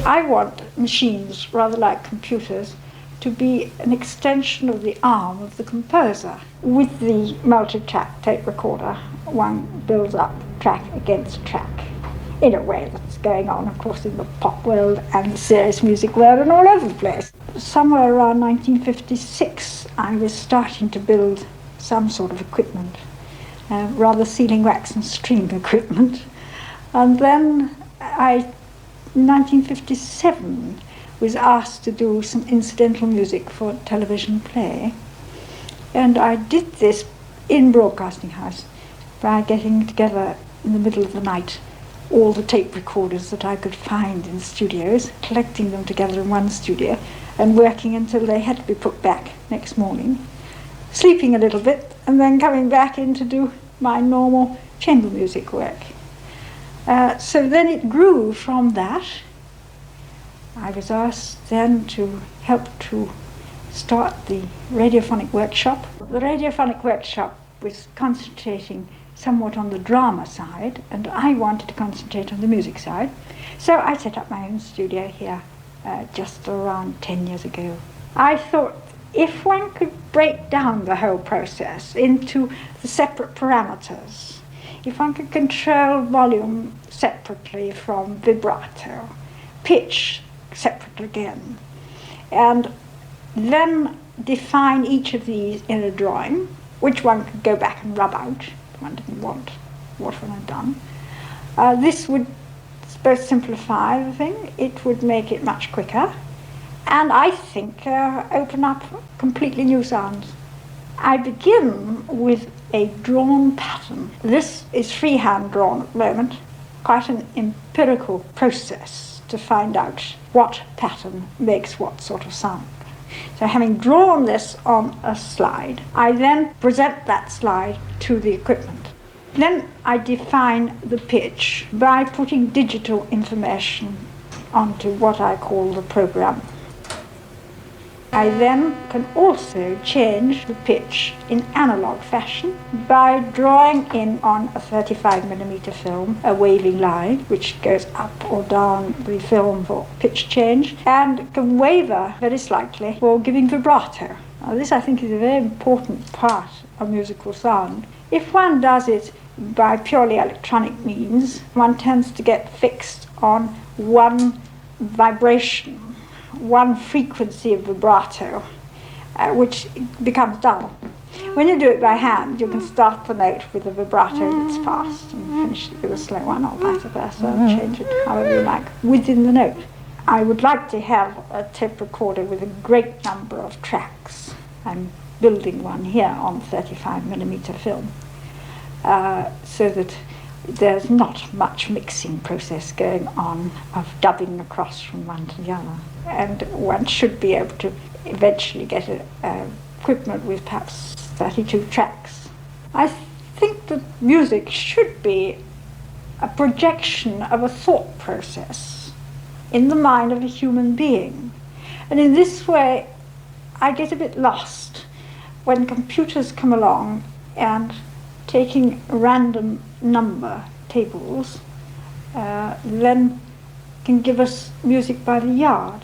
I want machines, rather like computers, to be an extension of the arm of the composer. With the multi-track tape recorder, one builds up track against track in a way that's going on, of course, in the pop world and the serious music world and all over the place. Somewhere around 1956, I was starting to build some sort of equipment, rather sealing wax and string equipment. And then in 1957, was asked to do some incidental music for a television play. And I did this in Broadcasting House by getting together in the middle of the night all the tape recorders that I could find in studios, collecting them together in one studio and working until they had to be put back next morning, sleeping a little bit and then coming back in to do my normal chamber music work. So then it grew from that. I was asked then to help to start the radiophonic workshop. The radiophonic workshop was concentrating somewhat on the drama side, and I wanted to concentrate on the music side. So I set up my own studio here just around 10 years ago. I thought if one could break down the whole process into the separate parameters, if one could control volume separately from vibrato, pitch separate again, and then define each of these in a drawing, which one could go back and rub out if one didn't want what one had done. This would both simplify the thing, it would make it much quicker, and I think open up completely new sounds. I begin with a drawn pattern. This is freehand drawn at the moment, quite an empirical process to find out what pattern makes what sort of sound. So having drawn this on a slide, I then present that slide to the equipment. Then I define the pitch by putting digital information onto what I call the program. I then can also change the pitch in analog fashion by drawing in on a 35mm film a waving line which goes up or down the film for pitch change and can waver very slightly for giving vibrato. Now, this I think is a very important part of musical sound. If one does it by purely electronic means, one tends to get fixed on one vibration, one frequency of vibrato, which becomes dull. When you do it by hand, you can start the note with a vibrato that's fast and finish it with a slow one, or vice versa, and change it however you like within the note. I would like to have a tape recorder with a great number of tracks. I'm building one here on 35mm film, so that there's not much mixing process going on of dubbing across from one to the other. And one should be able to eventually get equipment with perhaps 32 tracks. I think that music should be a projection of a thought process in the mind of a human being. And in this way, I get a bit lost when computers come along and taking random number tables then can give us music by the yard.